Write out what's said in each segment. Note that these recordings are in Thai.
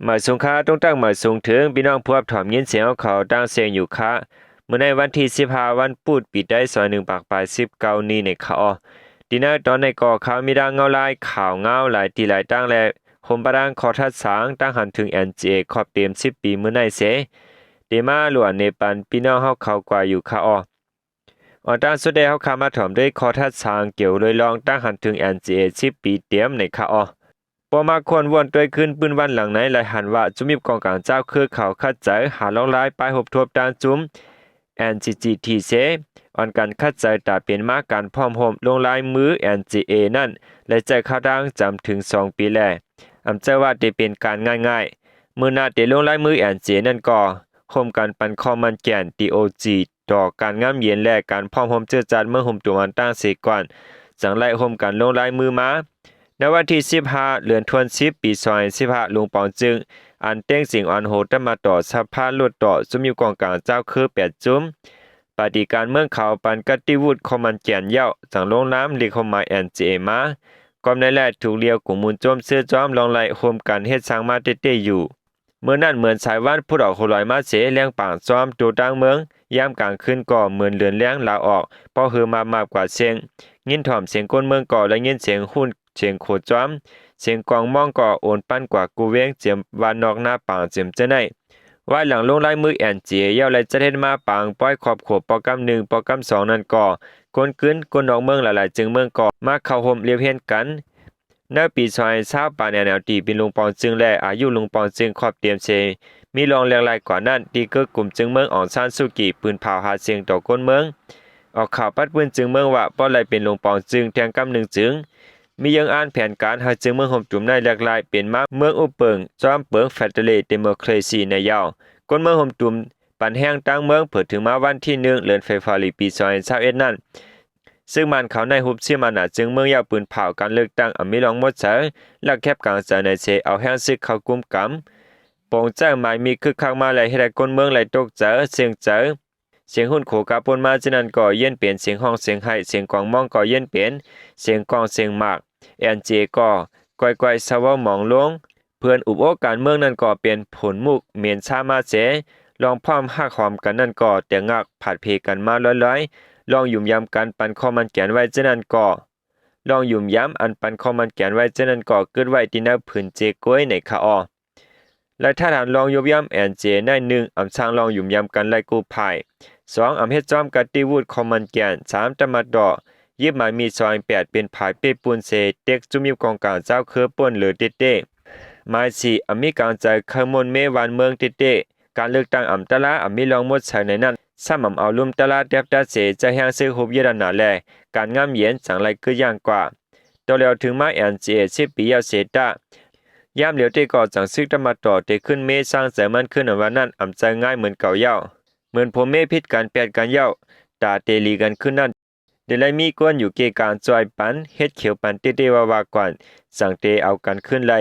หมายสงค้าต้องตั้งหมายสูงถึงพี่น้องผู้รับถอมยินเสียงเขาตั้งเสียงอยู่ค่ะเมื่อในวันที่15วันปุดปีได้ซอย1ปากปลาย19นี้ในค่ะออดีนะตอนในก่อข่าวมีดังเงาลายข่าวเงาหลายตีหลายตั้งและคมประดังขอทัดสางตั้งหันถึง NGA ขอบเต็ม10ปีเมื่อในเสเดมาหลวนในปันพี่น้องเฮาเขากว่าอยู่ค่ะออตั้งสุดได้เฮาคามาถอมด้วยขอทัดสางเกี่ยวเลยลองตั้งหันถึง NGA 10ปีเต็มในค่ะอปอมาควรวนด้วยขึ้นปืนวันหลังไหนหลายหันว่าจุมีกองกลางเจ้าคือเขาคัดใจหาลองลายไปหบทบดานจุ้ม NGGT เสออนการคัดใจตาเป็นมาการพร้อมโฮมลงลายมือ NGA นั่นและใจเข้าดังจำถึง2ปีแลอำเจอว่าได้เป็นการง่ายๆมือหน้าเดลงลายมือ NGA นั่นก็โฮมการปันคอมันแก่น DOG ต่อการงามเย็นและการพร้อมโฮมเจอจัดเมื่อโฮมตัวอันตั้งเสก่อนจังไล่โฮมการลงลายมือมาในวันที่15เดือนธันวาคมปี2015ลุงปองจึงอันเต้งสิงออนโหตมาต่อสภาลดต่อซุมอยู่กองกลางเจ้าคือ8จุ้มปฏิการเมืองเขาปันกติวุฒิคอมันแก่นเย้าจังลงน้ำลีคอมมา NGA มาก่อมในแลถูกเลียวกลุ่มมูลโจมเสื้อจอมลองไล่โฮมกันเฮ็ดสร้างมาเต้ๆอยู่เมื่อนั้นเหมือนสายวันผู้ดอกโคลอยมาเสเลี้ยงปางซ้อมตัวดังเมืองยามกลางคืนก็เหมือนเลือนเลี้ยงลาออกเพราะเฮือมามากกว่าเสียงยินถ่อมเสียงก้นเมืองก่อและยินเสียงหุ้นเสียงโคจอมเสียงกองมองก่อโอนปั้นกว่ากูเวงเจียมวานนอกหน้าปางเจียมเจไนว่าหลังลงลายมือNGAเย้าและจะเฮ็ดมาปางป้อยขอบขวบโปรแกรม1โปรแกรม2นั่นก่อคนกึ้นคนนอกเมืองหลายๆจึงเมืองก่อมาเข้าห่มเรียบเฮียนกันในปี2020ปานแนวตีเป็นลุงปองจึงและอายุลุงปองจึงขอบเตรียมเชมีรองแรงลายกว่านั้นดีเกิดกลุ่มจึงเมืองอองซานสุกิปืนเผาหาเสียงต่อคนเมืองออกข่าวปัดปืนจึงเมืองว่าป้อไหลเป็นลุงปองจึงแทงกำหนึ่งจึงมียังอ่านแผนการหาจึงเมืองห่มจุ่มในหลากหลายเป็นมาเมืองอุเปิงจอมเปิงเฟเดเรลเดโมคราซีในยาวคนเมืองห่มจุ่มปันแห้งตั้งเมืองเปิดถึงมาวันที่1เดือนไฟฟ้าลีปี2021นั้นซึ่งมันเขาในหุบเสียมันจึงเมืองยาวปืนเผาการเลือกตั้งอมิลองหมดเสยลักแคบกลางใจในเชเอาแห้งซึกเข้ากุมกำปงแจ้งหมายมีคึกคักมาไหลให้ได้คนเมืองไหลตกเจอเสียงเจอเสียงหุ่นโขกาปนมาฉะนั้นก็เย็นเปลี่ยนเสียงห้องเสียงไห้เสียงกองมองก็เย็นเปลี่ยนเสียงกองเสียงหมากNGAก็ก้อยๆสาวมองลงเพื่อนอุบโอการเมืองนั้นก็เป็นผลมุกเมียนชามาเสลองพร้อมหักหอมกันนั่นก็แต่งักผัดเพกันมาร้อยๆลองยุ่มยำกันปันข้อมันแกนไว้ฉะนั้นก็ลองยุ่มย้ำอันปันข้อมันแกนไว้ฉะนั้นก็เกิดไว้ที่หน้าผืนเจก้อยในคาอและถ้าฐานลองยบย่ำNGAใน1อำช้างลองยุ่มยำกันไล่กู้ภัย2อำเฮ็ดจอมกติวุฒิคอมมันแกน3ตะมัดดอยิบหมายมีซอย8เป็นผายเปปูนเซเต็กจุมีกองกลางเจ้าคือป่นหรือเต้ๆหมาย4อมีการใจขมนเมวันเมืองเต้ๆการเลือกตั้งอำตะละอมีลองหมดใส่ในนั้นซ้ำเอาลุมตะละเดบดาเสจะแห่งซื้อหุบเยดนาแลการงามเย็นสังไรคืออย่างกว่าตัวแล้วถึงมาNGA10ปียาวเสตายามเหลียวเตก็จังซึกตะมาต่อเตขึ้นเมสร้างเสมันขึ้นวันนั้นอำใจง่ายเหมือนเก่าเย้าเหมือนผมเมพิษการแปดการเย้าตาเตลีกันขึ้นนั่นเดลัยมีกวนอยู่เกการจอยปันเฮ็ดเขียวปันเตวากวนสั่งเตเอากันขึ้นไล่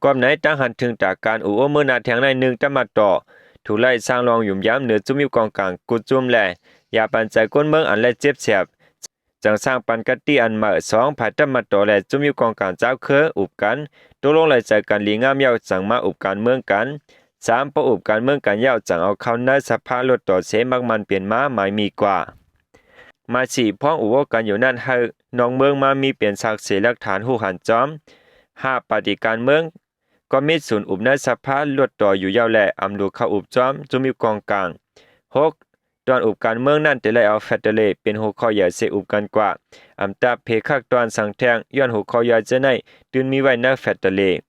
ความไหนตั้งหันถึงจากการอูโอมือนาแทงใน1ตะมาต่อถูกไล่สร้างรองหยุ่มย้ำเหนือจุ่มอยู่กองกลางกุจุ่มแลอย่าปันใจก้นเมืองอันและเจ็บแสบจังสร้างปันกัตตี้อันมา2ภายตะมาต่อและจุ่มอยู่กองกลางเจ้าเคออุบกันตกลงไล่ใจกันลีงามยาวจังมาอุบการเมืองกัน3ประอุบการเมืองกันยาวจังเอาเข้าในสภาลดต่อเสมักมันเปลี่ยนมาหมายมีกว่ามาสี่พ้องอุวกันอยู่นั่นให้น้องเมืองมามีเปลี่ยนศักดิ์ศรีหลักฐานหูหันจอม5ปฏิการเมืองก็มีศูนย์อุบในสภาลดต่ออยู่ยาวแลอำดูเข้าอุบจอมจุมีกองกลาง6ตอนอุบการเมืองนั่นแต่ไล่เอาเฟเดเรลเป็นหัวข้อใหญ่เสอุบกันกว่าอำตาเพคักตอนสังแทงย้อนหัวข้อใหญ่จะในตื่นมีไว้ในเฟเดเรล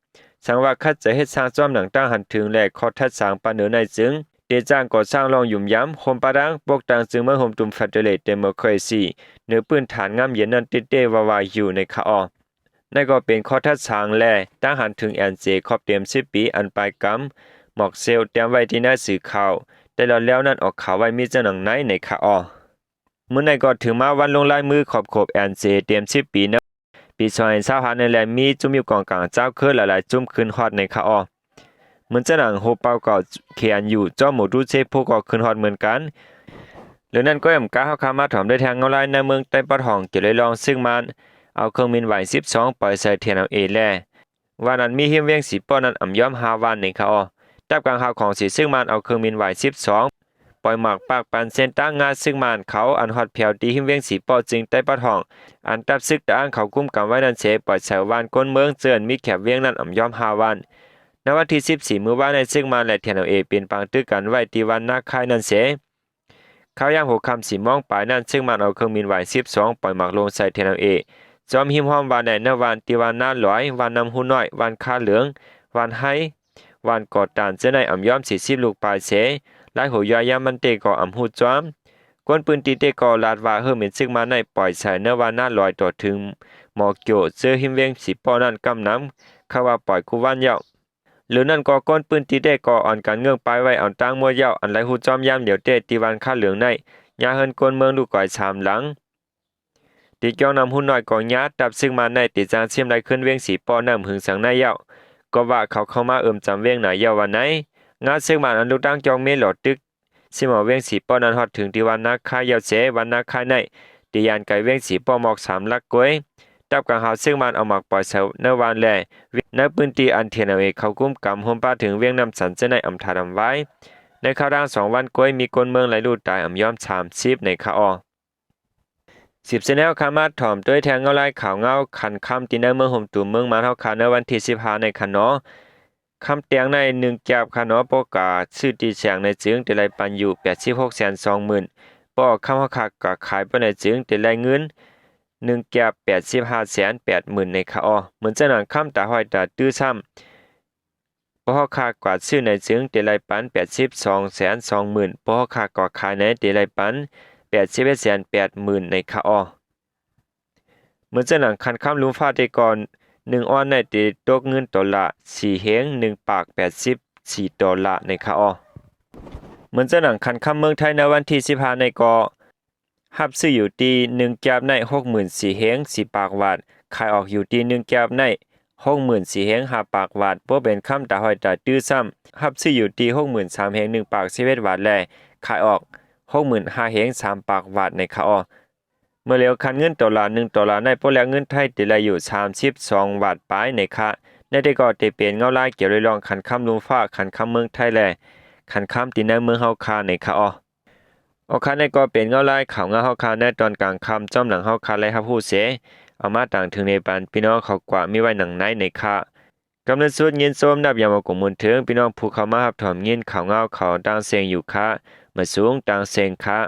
สังว่าคัดจะเฮ็ดสร้างจอมหนังตั้งหันถึงและขอทัดสร้างปานเหนือในจึงเดจ้างก่อสร้างลองหยุ่มย้ำโฮมปะดังปกตังจึงเมืองโฮมตุมเฟเดเรลเดโมคราซีเหนือปืนฐานงามเย็นนั้นเต้ๆวาอยู่ในคาออนั่นก็เป็นข้อทัดสร้างและตั้งหันถึงNGAครบเต็ม10ปีอันปลายกำหมอกเซลเตรียมไว้ที่หน้าสื่อข่าวแต่แล้วนั้นออกข่าวไว้มีเจ้าหนังไหนในคาอเมื่อในก็ถึงมาวันลงลายมือขอบNGAเต็ม10ปีนะปี2025นั่นแหละมีจุ่มอยู่กองกลางเจ้าคือหลายๆจุ่มขึ้นฮอดในคาอเหมือนเจ้าหนังโฮเปาก็เขียนอยู่เจ้าหมูดูเซพวกก็ขึ้นฮอดเหมือนกันหรือนั่นก็ยำกาเฮาคามาถอมได้ทางเงาลายในเมืองใต้ปะทองเกี่ยวเลยลองซึ่งมันเอาเครื่องบินไหว12ปล่อยใส่เทียนเอาเอแล ว่านั้นมีหิมเวียงสีป้อนั้นอ่ำย้อม5วันในเขาตับกลางหาของสีซึ่งมันเอาเครื่องมินไหว12ปล่อยหมากปากปันเส้นตั้งงาซึ่งมันเขาอันฮอดแผวตีหิมเวียงสีป้อจึงใต้ปะทองอันตับซึกตะอ้างเขากุ้มกันไว้นั่นเสปล่อยใส่วานก้นเมืองเจือนมีแขบเวียงนั้นอ่ำย้อม5วันในวันที่14มื้อวานในซึ่งมันและเทียนเอาเป็นปังตึกกันไว้ที่วันนาคายนั่นเสเขาย่างหัวคำสีมองปลายนั่นซึ่งมันเอาเครื่องมินไหว12ปล่อยหมากลงใส่เทียนเอาจอมหิมห้อมวานในวันที่วันนาหลอยวานนำหูน้อยวันคาเหลืองวันไห้วันกอดตานเจ้าในอ่ำย้อม40ลูกปลายเสหลายหัวยายามันเตก่ออ่ำหูจอมกวนปืนตีเตก่อลาดว่าเฮิมเห็นซึ่งมาในปล่อยใส่เนื้อวันนาลอยต่อถึงหมอกโจเสื้อหิมเวียงสีปอนั่นกำน้ำเขาว่าปล่อยกูวันเยาหรือนั่นก็ก้นปืนตีเตก่ออ่อนการเงื่องปลายไว้อ่อนตั้งมัวเยาอันไหลหูจอมยามเดี๋ยวเตตีวันคาเหลืองในยาเฮินกวนเมืองดูก่อย3หลังตีเจ้านำหุ่นน้อยก่อญาตับซึ่งมาในติจางเสียมได้ขึ้นเวียงสีปอน้ำหึงสังในเยาก็ว่าเขาเข้ามาจำเวียงไหนเยาวันไหนงานซึ่งมาอันลูกตั้งจองเมหลอดตึกสิหมอเวียงสีปอนั้นฮอดถึงที่วันนักคายเยาเสวันนักคายในตียานไก่เวียงสีปอหมอก3ลักก้วยตับกลางหาซึ่งมันเอาหมักปล่อยเสาในวันแลในปืนตีอันเทียนเอาเขากุ้มกำห่มป้าถึงเวียงน้ำสันเจในอำทาดำไว้ในข่าวดัง2วันก้วยมีคนเมืองไหลลูดตายอ่ำย้อม30ในข่าว10เสนแนวคามาถ่อมด้วยแทงเงาลายข่าวเงาขันคำตีในเมืองห่มตุ่มเมืองมาเท่าคาในวันที่15ในคันเนาะคำเตียงใน1แก้บคันเนาะประกาศชื่อตีแสงในจึงแต่ไรปันอยู่86,20,000ปอคำเขาขาก็ขายไปในจึงแต่ไรเงิน1แก้บ85,80,000ในข่าวเหมือนจะหนังคำตาห้อยตาตื้อซ้ำปอคากว่าชื่อในจึงแต่ไรปัน82,20,000ปอคาก็ขายในแต่ไรปัน81,80,000ในข่าวเหมือนจะหนังคันคำลุมฟ้าได้ก่อน1ออนในติตกเงินดอลลาร์4เฮง1ปาก84ดอลลาร์ในข่าวเหมือนจะหนังคันคำเมืองไทยในวันที่15ในก็รับซื้ออยู่ที่1แก้บใน 64,000เฮง4ปากวาทขายออกอยู่ที่1แก้บใน 64,000เฮง5ปากวาทบ่เป็นคำตาห้อยตาตื้อซ้ำรับซื้ออยู่ที่ 63,000เฮง1ปาก11วาทแลขายออก65,000เฮง3ปากวาทในข่าวเมื่อเร็วคันเงินดอลลาร์1ดอลลาร์ในโปรแล้วเงินไทยติละอยู่32บาทปลายในค่ะในได้ก็ได้เป็นเงาลายเกี่ยวรองคันคำลุงฟ้าคันคำเมืองไทยแลคันคำติในเมืองเฮาคาในค่ะคันในก็เป็นเงาลายข่าวเงาเฮาคาในตอนกลางค่ำจอมหลังเฮาคาและครับผู้เสเอามาต่างถึงในปานพี่น้องเขากว่ามีไว้หนังในในค่ะกำลังสุดเงินส้มนับยามากงมนถึงพี่น้องผู้เข้ามารับถอมเงินข่าวเงาเขาต่างเสียงอยู่ค่ะมาสูงต่างเสียงค่ะ